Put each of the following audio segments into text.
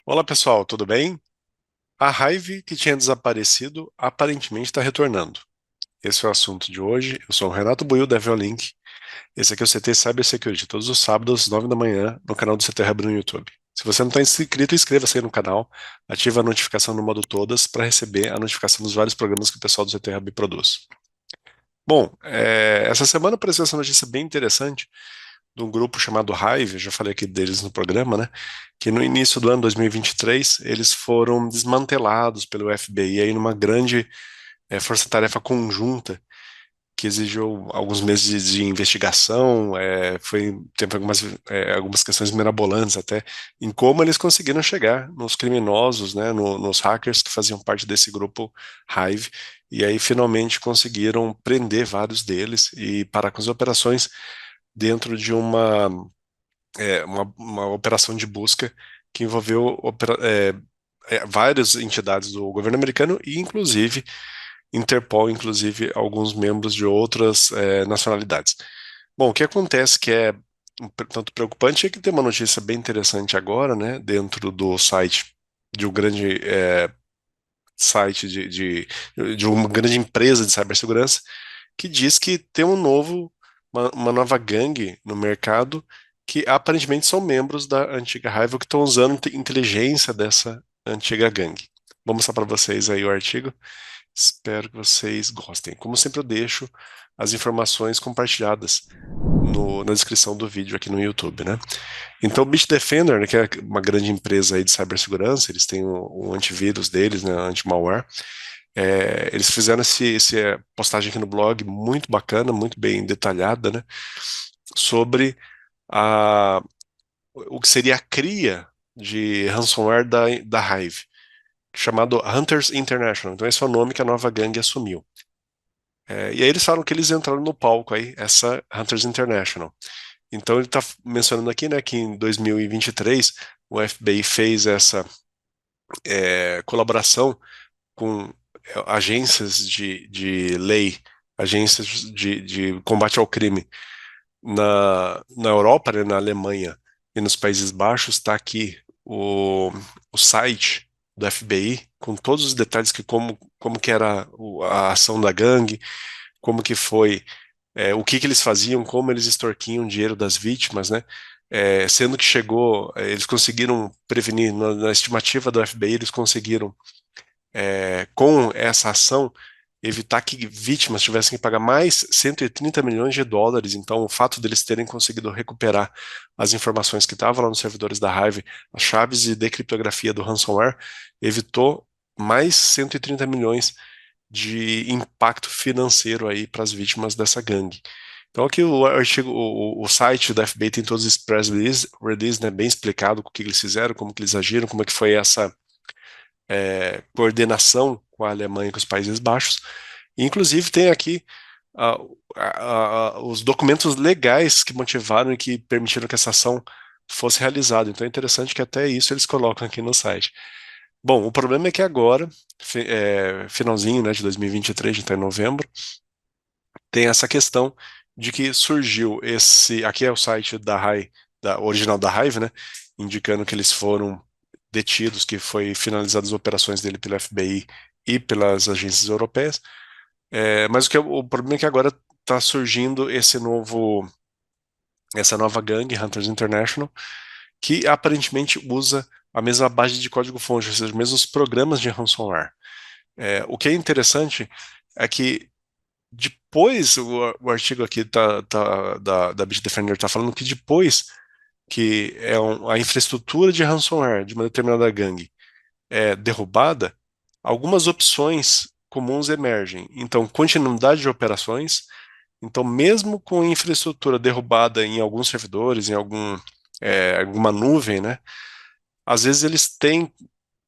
Olá pessoal, tudo bem? A Hive que tinha desaparecido aparentemente está retornando. Esse é o assunto de hoje. Eu sou o Renato Buiu da Evolink. Esse aqui é o CT Cybersecurity, todos os sábados, às 9 da manhã, no canal do CT Hub no YouTube. Se você não está inscrito, inscreva-se aí no canal, ative a notificação no modo todas para receber a notificação dos vários programas que o pessoal do CT Hub produz. Bom, essa semana apareceu essa notícia bem interessante de um grupo chamado Hive, eu já falei aqui deles no programa, né? Que no início do ano 2023 eles foram desmantelados pelo FBI aí numa grande força-tarefa conjunta que exigiu alguns meses de investigação, teve algumas questões mirabolantes até, em como eles conseguiram chegar nos criminosos, né, nos hackers que faziam parte desse grupo Hive, e aí finalmente conseguiram prender vários deles e parar com as operações dentro de uma operação de busca que envolveu várias entidades do governo americano e, inclusive, Interpol, inclusive alguns membros de outras nacionalidades. Bom, o que acontece que é tanto preocupante é que tem uma notícia bem interessante agora, né, dentro do site de um grande site de uma grande empresa de cibersegurança que diz que tem uma nova gangue no mercado que aparentemente são membros da antiga Hive que estão usando inteligência dessa antiga gangue. Vou mostrar para vocês aí o artigo. Espero que vocês gostem. Como sempre, eu deixo as informações compartilhadas na descrição do vídeo aqui no YouTube, né? Então, o Bitdefender, né, que é uma grande empresa aí de cibersegurança, eles têm o antivírus deles, né, anti-malware. Eles fizeram esse postagem aqui no blog muito bacana, muito bem detalhada, né, sobre a, o que seria a cria de ransomware da Hive, chamado Hunters International. Então, esse é o nome que a nova gangue assumiu. E aí eles falam que eles entraram no palco aí, essa Hunters International. Então ele está mencionando aqui, né, que em 2023 o FBI fez essa colaboração com agências de lei, agências de combate ao crime na Europa, né, na Alemanha e nos Países Baixos. Está aqui o site do FBI com todos os detalhes que como que era a ação da gangue, como que foi, o que que eles faziam, como eles extorquiam o dinheiro das vítimas, né? Sendo que eles conseguiram prevenir, na estimativa do FBI, eles conseguiram, com essa ação, evitar que vítimas tivessem que pagar mais 130 milhões de dólares. Então, o fato deles terem conseguido recuperar as informações que estavam lá nos servidores da Hive, as chaves de decriptografia do ransomware, evitou mais 130 milhões de impacto financeiro aí para as vítimas dessa gangue. Então aqui o artigo, o site da FBI tem todos os press release, né, bem explicado o que eles fizeram, como que eles agiram, como é que foi essa coordenação com a Alemanha e com os Países Baixos. E, inclusive tem aqui ah, os documentos legais que motivaram e que permitiram que essa ação fosse realizada. Então é interessante que até isso eles colocam aqui no site. Bom, o problema é que agora, finalzinho, né, de 2023, a gente está em novembro, tem essa questão de que surgiu aqui é o site da original da Hive, né, indicando que eles foram detidos, que foi finalizadas as operações dele pelo FBI e pelas agências europeias. Mas o problema é que agora está surgindo essa nova gangue, Hunters International, que aparentemente usa a mesma base de código-fonte, ou seja, os mesmos programas de ransomware. O que é interessante é que depois, o artigo aqui da Bitdefender está falando que depois que a infraestrutura de ransomware de uma determinada gangue é derrubada, algumas opções comuns emergem. Então, continuidade de operações. Então, mesmo com infraestrutura derrubada em alguns servidores, alguma nuvem, né, às vezes eles têm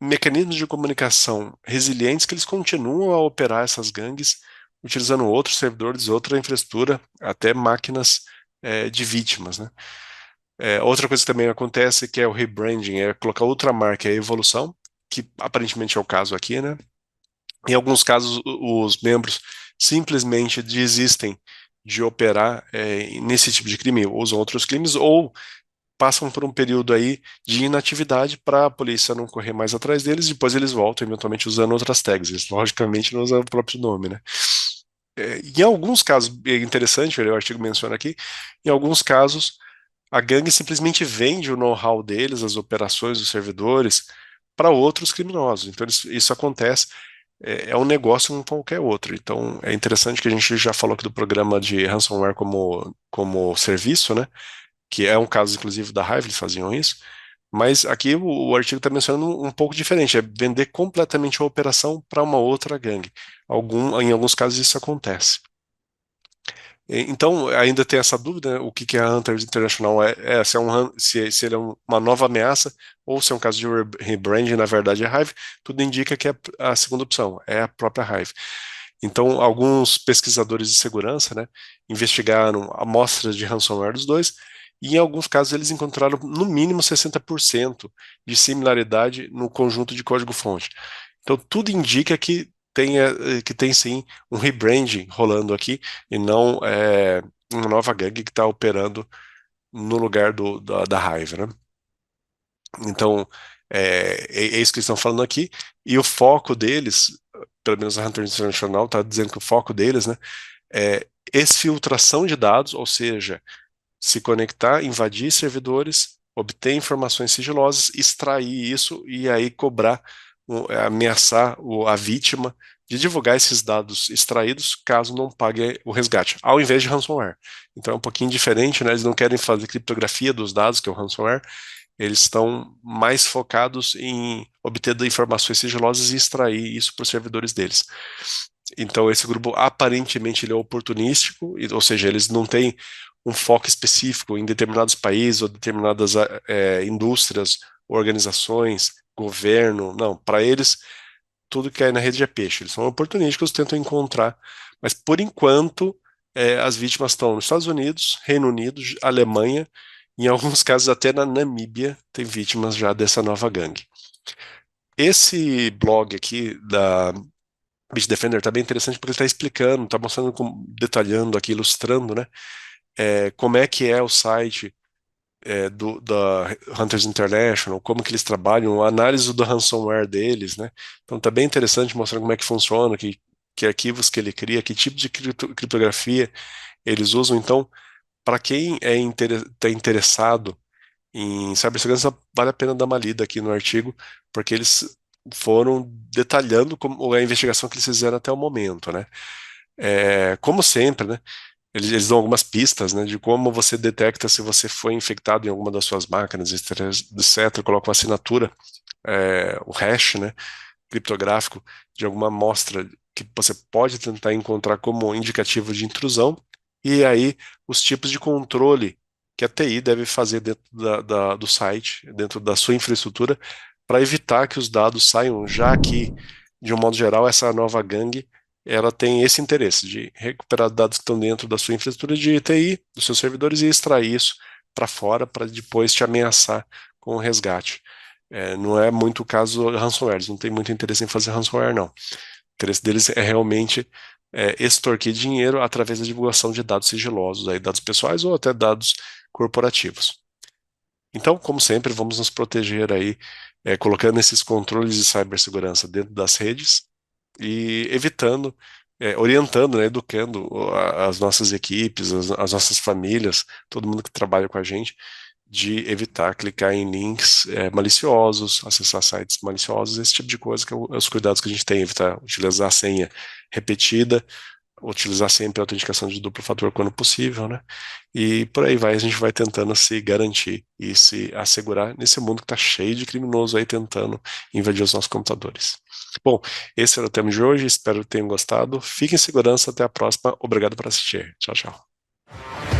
mecanismos de comunicação resilientes que eles continuam a operar essas gangues utilizando outros servidores, outra infraestrutura, até máquinas de vítimas, né? Outra coisa que também acontece que é o rebranding, é colocar outra marca, é a evolução, que aparentemente é o caso aqui, né? Em alguns casos, os membros simplesmente desistem de operar nesse tipo de crime, usam outros crimes, ou passam por um período aí de inatividade para a polícia não correr mais atrás deles, depois eles voltam, eventualmente usando outras tags. Eles, logicamente, não usam o próprio nome, né? Em alguns casos, é interessante, o artigo menciona aqui, em alguns casos, a gangue simplesmente vende o know-how deles, as operações dos servidores, para outros criminosos. Então, isso acontece, é um negócio como qualquer outro. Então, é interessante que a gente já falou aqui do programa de ransomware como serviço, né? Que é um caso, inclusive, da Hive, eles faziam isso. Mas aqui o artigo está mencionando um pouco diferente, é vender completamente a operação para uma outra gangue. Em alguns casos isso acontece. Então, ainda tem essa dúvida, né, o que que a Hunters International se, se ele é uma nova ameaça ou se é um caso de rebranding, na verdade é Hive, tudo indica que é a segunda opção, é a própria Hive. Então, alguns pesquisadores de segurança, né, investigaram amostras de ransomware dos dois e em alguns casos eles encontraram no mínimo 60% de similaridade no conjunto de código-fonte. Então, tudo indica que tem sim um rebranding rolando aqui e não uma nova gangue que está operando no lugar da Hive, né? Então, é isso que eles estão falando aqui. E o foco deles, pelo menos a Hunter International está dizendo que o foco deles, né, é exfiltração de dados, ou seja, se conectar, invadir servidores, obter informações sigilosas, extrair isso e aí cobrar, ameaçar a vítima de divulgar esses dados extraídos caso não pague o resgate, ao invés de ransomware. Então é um pouquinho diferente, né? Eles não querem fazer criptografia dos dados, que é o ransomware, eles estão mais focados em obter informações sigilosas e extrair isso para os servidores deles. Então, esse grupo aparentemente ele é oportunístico, ou seja, eles não têm um foco específico em determinados países ou determinadas indústrias, organizações, governo. Não, para eles, tudo que cai na rede é peixe. Eles são oportunísticos, tentam encontrar, mas por enquanto, as vítimas estão nos Estados Unidos, Reino Unido, Alemanha, em alguns casos até na Namíbia tem vítimas já dessa nova gangue. Esse blog aqui da Bitdefender tá bem interessante porque ele está explicando, está mostrando, detalhando aqui, ilustrando, né, como é que é o site da Hunters International, como que eles trabalham, a análise do ransomware deles, né? Então tá bem interessante mostrando como é que funciona, que arquivos que ele cria, que tipo de criptografia eles usam. Então, para quem está interessado em cibersegurança, vale a pena dar uma lida aqui no artigo, porque eles foram detalhando a investigação que eles fizeram até o momento, né? Como sempre, né? Eles dão algumas pistas, né, de como você detecta se você foi infectado em alguma das suas máquinas, etc. Coloca uma assinatura, o hash, né, criptográfico de alguma amostra que você pode tentar encontrar como indicativo de intrusão, e aí os tipos de controle que a TI deve fazer dentro do site, dentro da sua infraestrutura, para evitar que os dados saiam, já que, de um modo geral, essa nova gangue ela tem esse interesse de recuperar dados que estão dentro da sua infraestrutura de TI, dos seus servidores, e extrair isso para fora para depois te ameaçar com o resgate. Não é muito o caso ransomware, eles não têm muito interesse em fazer ransomware, não. O interesse deles é realmente extorquir dinheiro através da divulgação de dados sigilosos, aí, dados pessoais ou até dados corporativos. Então, como sempre, vamos nos proteger aí, colocando esses controles de cibersegurança dentro das redes e evitando, orientando, né, educando as nossas equipes, as nossas famílias, todo mundo que trabalha com a gente, de evitar clicar em links maliciosos, acessar sites maliciosos, esse tipo de coisa, que é os cuidados que a gente tem, evitar utilizar a senha repetida, utilizar sempre a autenticação de duplo fator quando possível, né? E por aí vai, a gente vai tentando se garantir e se assegurar nesse mundo que está cheio de criminosos aí tentando invadir os nossos computadores. Bom, esse era o tema de hoje, espero que tenham gostado. Fiquem em segurança, até a próxima. Obrigado por assistir. Tchau, tchau.